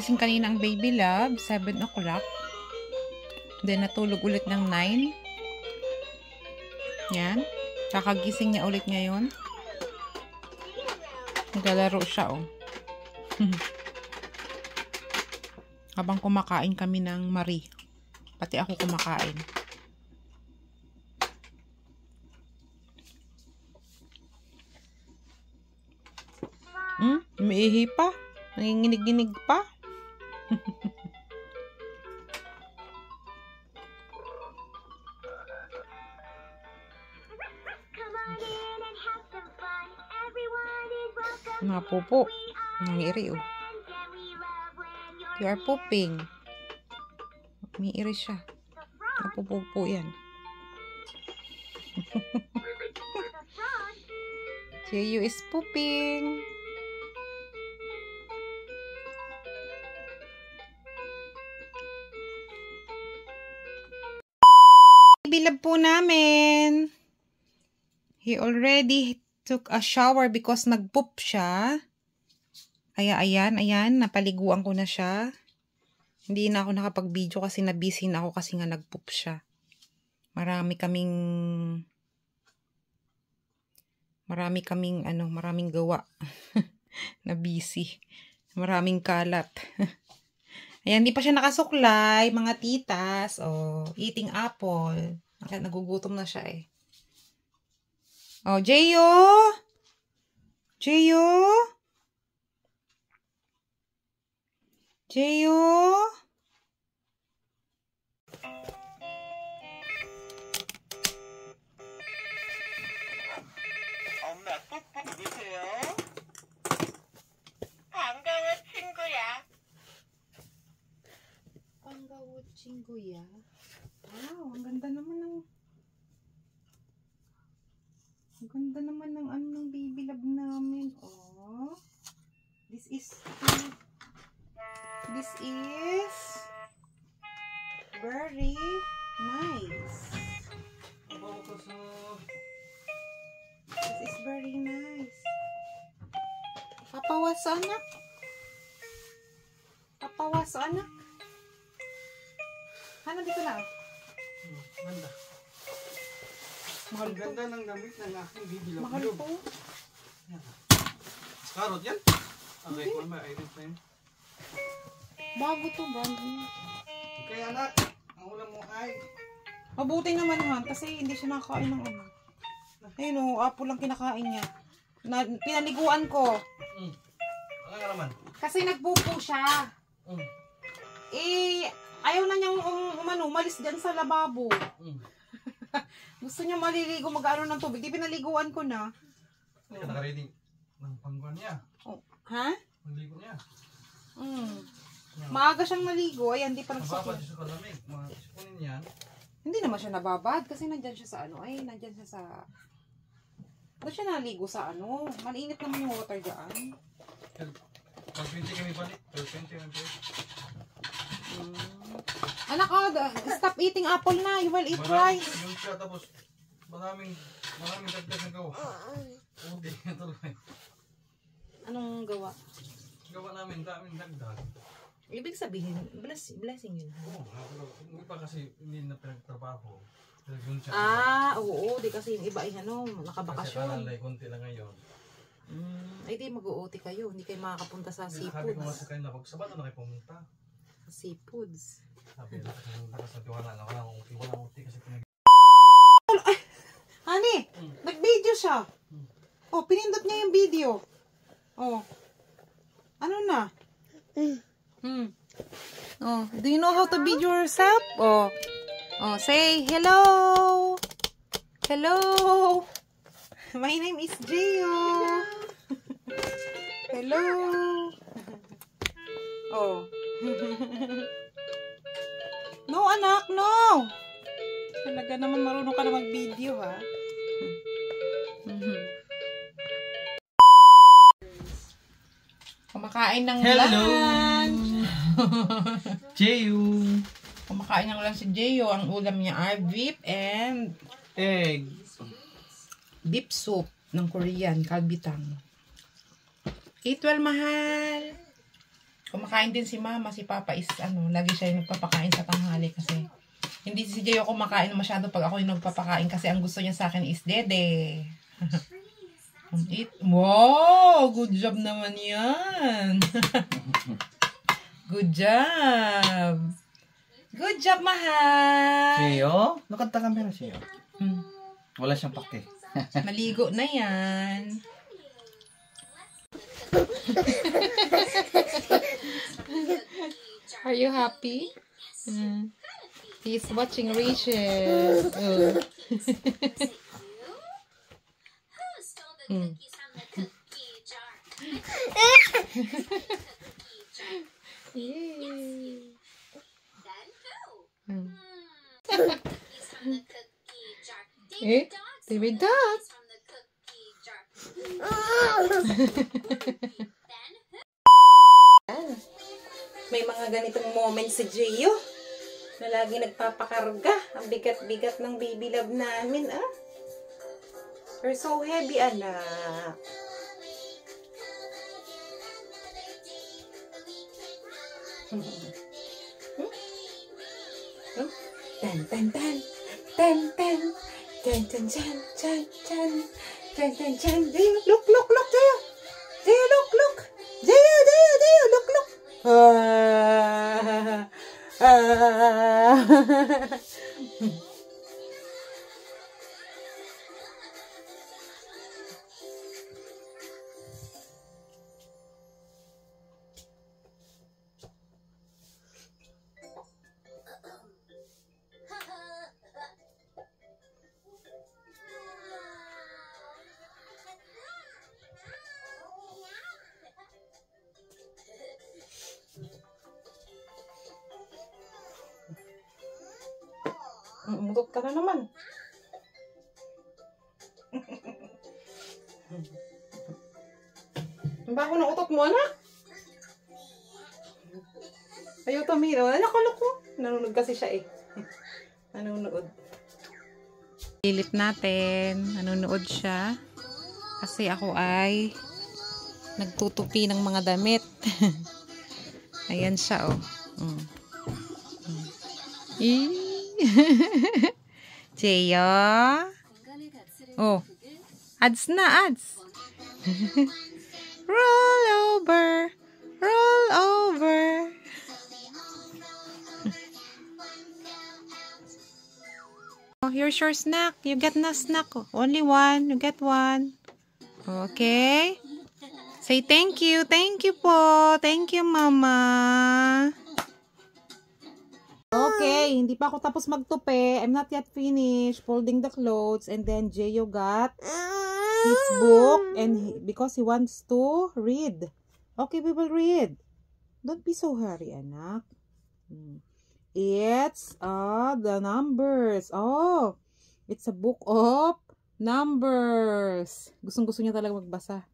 Nagising kanina ang baby love, 7 o'clock. Then, natulog ulit ng 9. Yan. Kakagising niya ulit ngayon. Naglalaro siya, oh. Habang kumakain kami ng Marie. Pati ako kumakain. Umiihi pa. Nanginginig-ginig pa. Mga pupo. Nangiiri, oh. You are pooping. Umiiri siya. Napupupo yan. Jeyu is pooping. Bilab po namin. He already took a shower because nagpoop siya. Kaya ayan, napaliguan ko na siya. Hindi na ako nakapag-video kasi na-busy na ako kasi nga nagpoop siya. Marami kaming gawa. Na busy. Maraming kalat. Ayan, di pa siya nakasuklay, mga titas. Oh, eating apple. Nagugutom na siya eh. Oh, Jeyo! Jeyo! Jeyo! 엄마 뽀뽀 누구세요? 반가워 친구야. Panggawa chingguya. Wow, ang ganda naman ng baby love namin. Oh. This is very nice. This is very nice. Papawas anak. Ano dito na? Ganda. Mahal Ang ganda ng damit ng aking baby love. Mahal po. Karot yan? Okay, mama, item na yun. Bago to, bago. Okay, anak. Ang ulam mo ay... Mabuti naman han, kasi hindi siya nakakain ng ano. Ayun o, apple lang kinakain niya. Pinaliguan ko. Ano nga naman? Kasi nagpupo siya. Ayaw na niyang umalis dyan sa lababo. Gusto niya maliligo, mag-ano ng tubig. Di pinaliguan ko na. Hindi ka nakaready ng pangguan niya. Oh. Ha? Magligo niya. Maaga siyang naligo. Ayan, di pa Nababad nagsakit. siya sa kalamig. Mga isipunin yan. Hindi naman siya nababad kasi nandyan siya sa ano. Ay, nandyan siya sa... Doon siya naligo sa ano. Malinit naman yung water dyan. Pag 20 kami balik. 20 kami balik. Anak, stop eating apple na. You will eat rice. Yung siya tapos maraming dagdag na gawa. Hindi, tuloy. Anong gawa? Gawa namin, daming dagdag. Ibig sabihin, blessing yun. Oo, hindi pa kasi hindi na pinagtrabaho. Oo, di kasi yung iba ay ano, Kasi nakabakasyon. kalalay, konti lang ngayon. Ay di mag-uoti kayo, hindi kayo makakapunta sa Sabi ko nga seafoods. sa kanila, pag sabato na kayo pumunta. Sa seafoods. Sabi nila kasi lakas na tiwala na wala akong uti kasi pinag... Honey, nag-video siya. Oh, pinindot niya yung video. Oh. Ano na? Oh, do you know how to video yourself? Oh. Oh, say hello. Hello. My name is Gio. Hello. Oh. No, anak, no. Talaga naman marunong ka na mag-video, ha? Kumakain ng lunch. Jeyu! Kumakain ng lunch si Jeyo. Ang ulam niya ay beef and Egg! beef soup ng Korean, kalbitang. Eat well, mahal. Kumakain din si mama, si papa is lagi siya yung nagpapakain sa tanghali kasi hindi si Jayo kumakain masyado pag ako yung nagpapakain kasi ang gusto niya sa akin is dede. Wow! Good job naman yan. Good job. Good job, mahal. Siyo? Nakanta ka meron siyo. Wala siyang pake. Maligo na yan. Are you happy? He's watching Rachel. David Duck. May mga ganitong moments si Gio na lagi nagpapakarga. Ang bigat-bigat ng baby love namin, ah. You're so heavy, anak. Tan tan tan tan tan tan tan tan tan tan tan tan tan. Gio, look, Gio. Gio, look. Gio, look. Umutot ka na naman. Ang bago ng utot mo, anak. Ayaw tumiro. Nakalok ko. Nanonood kasi siya eh. Nanonood. Pilit natin. Nanonood siya. Kasi ako ay nagtutupi ng mga damit. Ayan siya, oh. Gio. Oh. Ads na, ads. Roll over. Oh, here's your snack. You get na snack. Only one. You get one. Okay. Say thank you. Thank you po. Thank you, mama. Okay, hindi pa ako tapos magtupi. I'm not yet finished folding the clothes. And then Gio got his book and because he wants to read. Okay, we will read. Don't be so hurry, anak. It's the numbers. Oh, it's a book of numbers. Gustong-gusto niya talaga magbasa.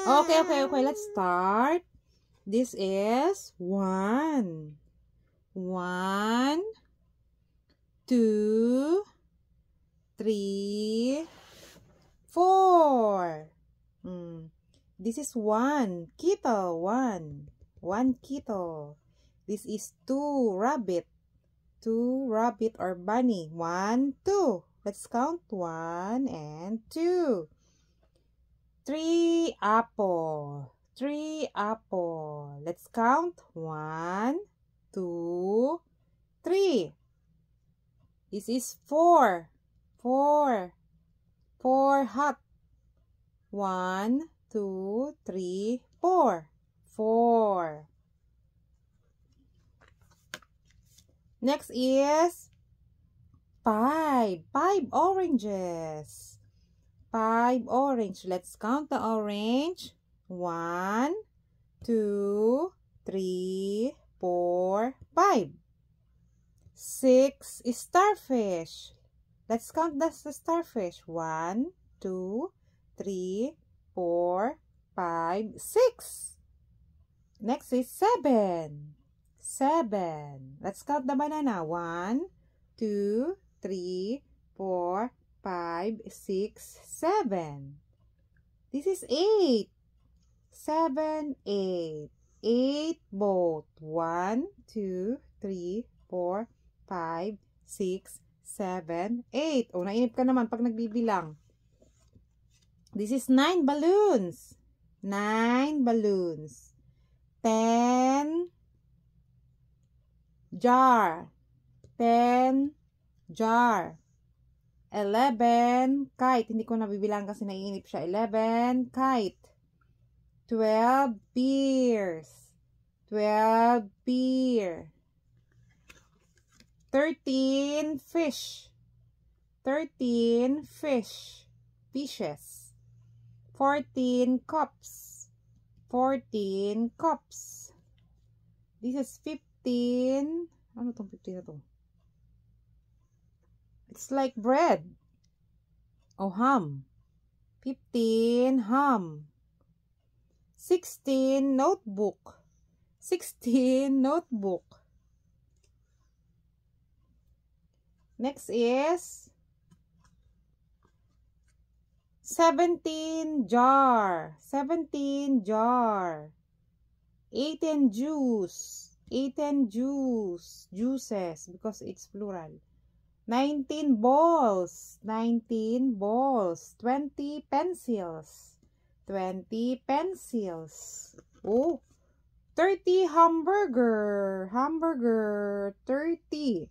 Okay. Let's start. This is 1. 1, 2, 3, 4. This is 1 kettle. 1 kettle. This is 2 rabbit. 2 rabbit or bunny. 1, 2. Let's count 1 and 2. 3 apple. 3 apple. Let's count 1, 2, 3. This is 4. 4 hot. 1, 2, 3, 4. 4. Next is 5. 5 oranges. 5 orange. Let's count the orange. 1, 2, 3, 4, 5. 6 is starfish. Let's count the starfish. 1, 2, 3, 4, 5, 6. Next is 7. 7. Let's count the banana. 1, 2, 3, 4, 5, 6, 7. This is 8. 7, 8. 8 both. 1, 2, 3, 4, 5, 6, 7, 8. Oh, nainip ka naman pag nagbibilang. This is 9 balloons. 9 balloons. 10 jar. 10 jar. 11 kite. Hindi ko nabibilang kasi naiinip siya. 11 kite. 12 beers. 12 beer. 13 fish. 13 fish. Fishes. 14 cups. 14 cups. This is 15. Ano tong 15 na to? It's like bread. Oh, ham. 15 ham. 16 notebook. 16 notebook. Next is 17 jar. 17 jar. 18 juice. 18 juice. Juices because it's plural. 19 balls. 19 balls. 20 pencils. 20 pencils. Oh, 30 hamburger. Hamburger. 30.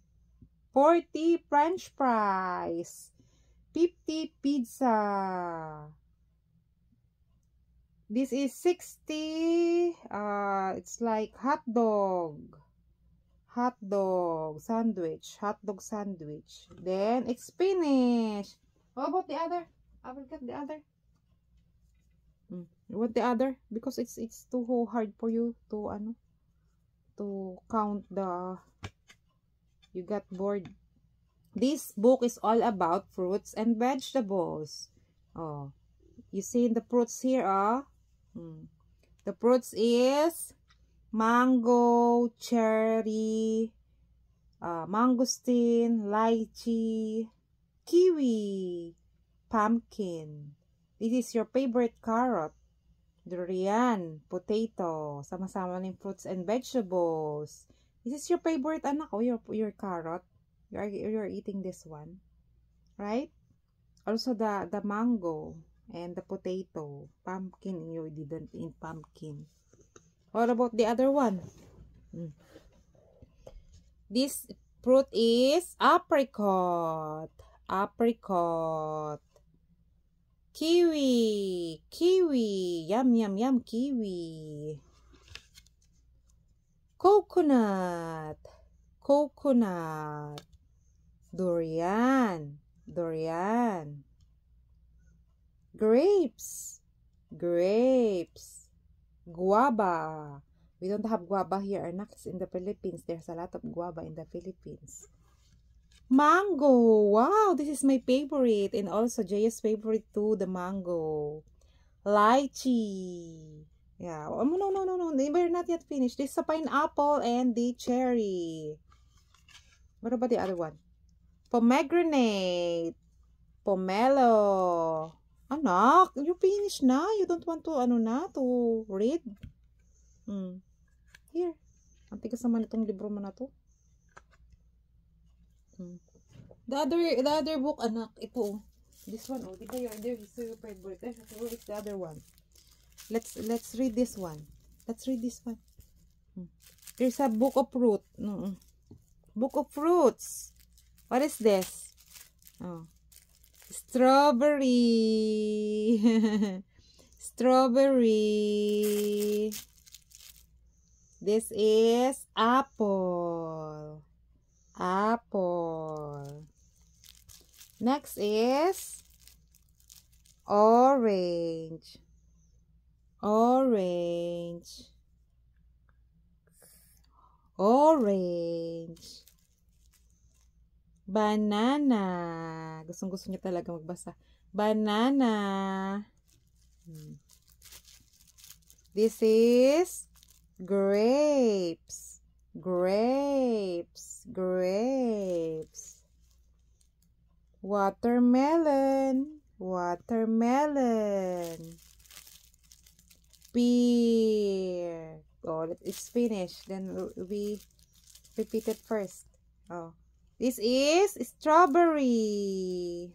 40 French fries. 50 pizza. This is 60. It's like hot dog. Hot dog sandwich. Hot dog sandwich. Then it's finished. How about the other? I will get the other. You want the other? Because it's too hard for you to count the. You got bored. This book is all about fruits and vegetables. Oh, you see the fruits here, The fruits is mango, cherry, mangosteen, lychee, kiwi, pumpkin. This is your favorite carrot, durian, potato. Sama-sama ng fruits and vegetables. This is your favorite, anak, your carrot. You're eating this one, right? Also the mango and the potato, pumpkin. You didn't eat pumpkin. What about the other one? This fruit is apricot. Apricot. Kiwi. Kiwi. Yum, yum, yum, kiwi. Coconut. Coconut. Durian. Durian. Grapes. Grapes. Guava. We don't have guava here, anak. It's in the Philippines. There's a lot of guava in the Philippines. Mango. Wow, this is my favorite. And also Jaya's favorite too, the mango. Lychee. Yeah. Oh, no. We're not yet finished. This is a pineapple and the cherry. What about the other one? Pomegranate. Pomelo. Anak, you finished na. You don't want to, to read? Here. Ang tigas naman itong libro mo na to. The other book, anak, ito. This one, di ba this is your favorite? It's the other one. Let's read this one. Let's read this one. There's a book of fruit. Book of fruits. What is this? Oh. Strawberry. Strawberry. This is apple. Apple. Next is orange. Orange. Orange. Banana. Gustong-gusto niya talaga magbasa. Banana. This is grapes. Grapes. Grapes. Watermelon. Watermelon. Pear. Oh, it's finished. Then we repeat it first. Oh, this is strawberry.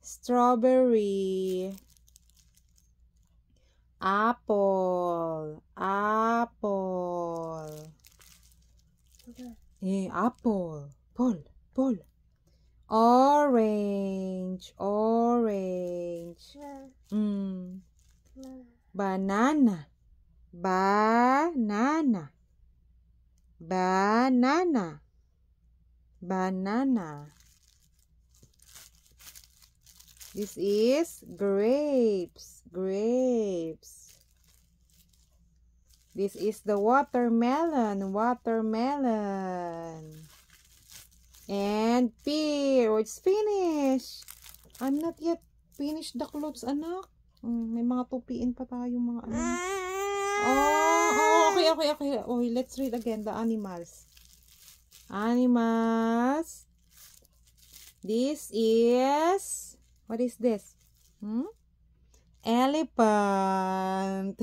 Strawberry. Apple. Apple. Apple. Pol. Orange. Orange. Banana. Banana. Banana. Banana. This is grapes. Grapes. This is the watermelon. Watermelon. And pear. Oh, it's finished. I'm not yet finished the clothes, anak. May mga tupiin pa tayo mga ano. Okay. Okay, let's read again the animals. Animals. This is, what is this? Elephant.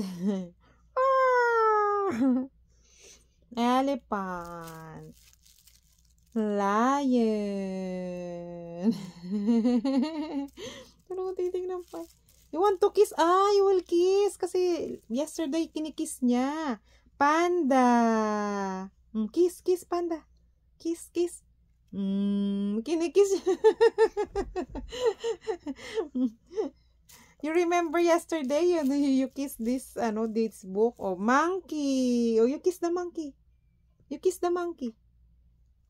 Elephant. Lion. Ano titignan pa? You want to kiss? You will kiss. Kasi yesterday kinikiss niya. Panda. Kiss, panda. Kiss. Kinikiss. You remember yesterday you kissed this this book of monkey. You kiss the monkey. You kiss the monkey.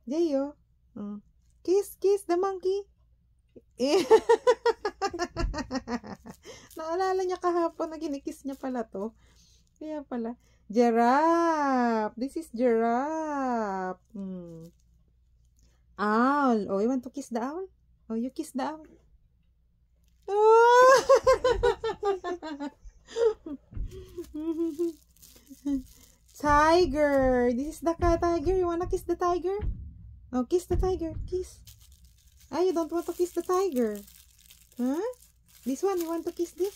Jayo. Kiss the monkey. Naalala niya kahapon na kinikiss niya pala to. Kaya pala. Giraffe. This is giraffe. Owl. Oh, you want to kiss the owl? Oh, you kiss the owl. Oh! Tiger. This is the tiger. You wanna kiss the tiger? Oh, kiss the tiger. Kiss. You don't want to kiss the tiger. Huh? This one, you want to kiss this?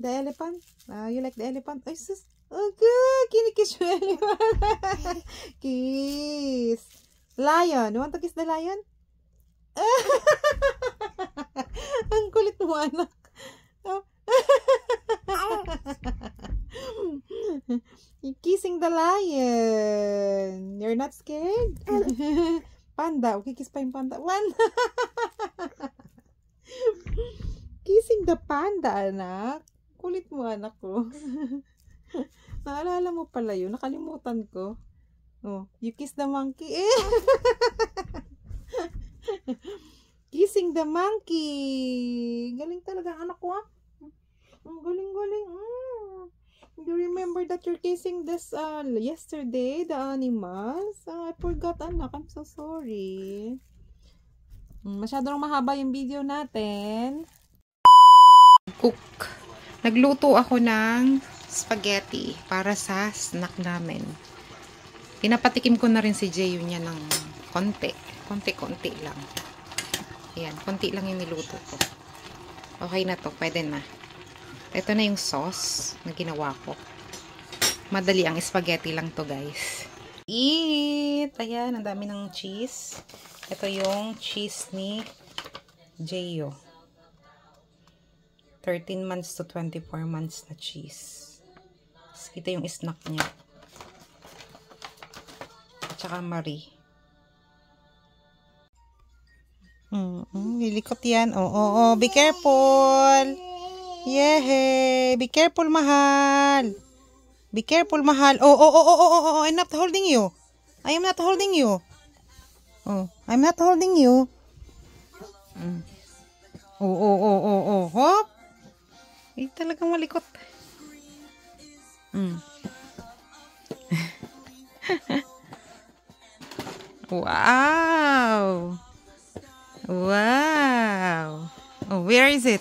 The elephant? You like the elephant? Oh, sus. Okay, kinikiss yung elephant. Kiss. Lion. You want to kiss the lion? Ang kulit mo, anak. Oh. You're kissing the lion. You're not scared? Panda. Okay, kiss pa yung panda. Kissing the panda, anak. Kulit mo, anak ko. Naalala mo pala yun. Nakalimutan ko. Oh, you kiss the monkey. Kissing the monkey. Galing talaga anak ko. Galing. You remember that you're kissing this yesterday, the animals? I forgot, anak. I'm so sorry. Masyadong mahaba yung video natin. Cook. Nagluto ako ng spaghetti para sa snack namin. Pinapatikim ko na rin si Jayo niya ng konti. Konti lang. Ayan, konti lang yung niluto ko. Okay na to, pwede na. Ito na yung sauce na ginawa ko. Madali ang spaghetti lang to, guys. Eat! Ayan, ang dami ng cheese. Ito yung cheese ni Jayo. 13 months to 24 months na cheese. Kita yung snack niya. At saka Marie. Lilikot yan. Oh, be careful. Yehey. Be careful, mahal. Be careful, mahal. Oh, I'm not holding you. I am not holding you. Oh, I'm not holding you. Oh. Hop. Talagang malikot. Wow. Oh, where is it?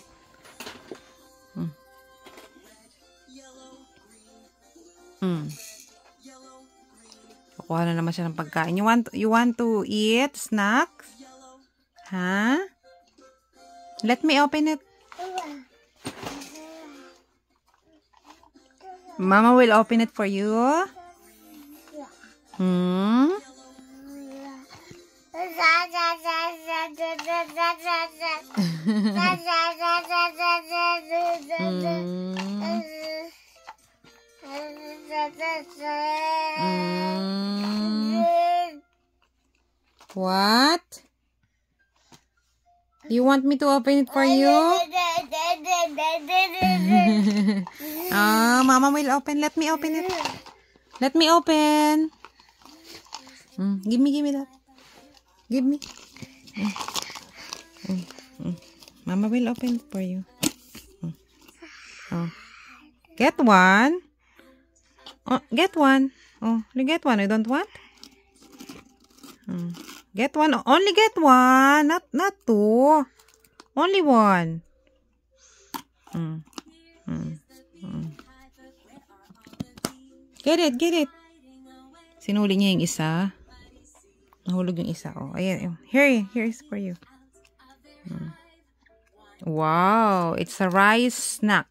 Kukuha na naman siya ng pagkain. You want to eat snacks? Huh? Let me open it. Mama will open it for you. Hmm? What? You want me to open it for you? Mama will open. Let me open it. Let me open. Give me that. Give me. Mama will open it for you. Oh. Get one. Oh, get one. Oh, you get one. You don't want? Get one. Only get one. Not two. Only one. Get it. Get it. Sinuli niya yung isa. Nahulog yung isa. Oh, ayan. Here is for you. Wow. It's a rice snack.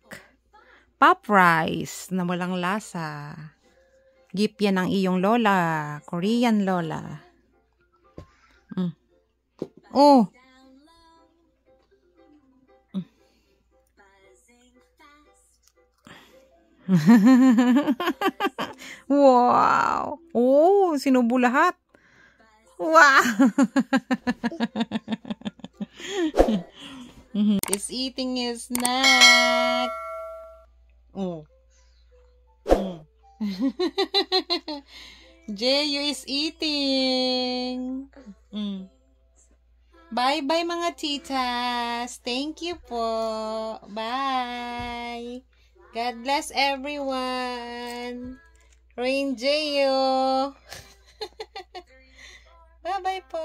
Pop rice na walang lasa. Gift yan ng iyong lola. Korean lola. Oh. Wow. Oh, sinubo lahat. Wow. He's eating his snack. Oh. Jeyu is eating. Bye-bye mga titas. Thank you po. Bye. God bless everyone. Rain Jeyu. Bye-bye po.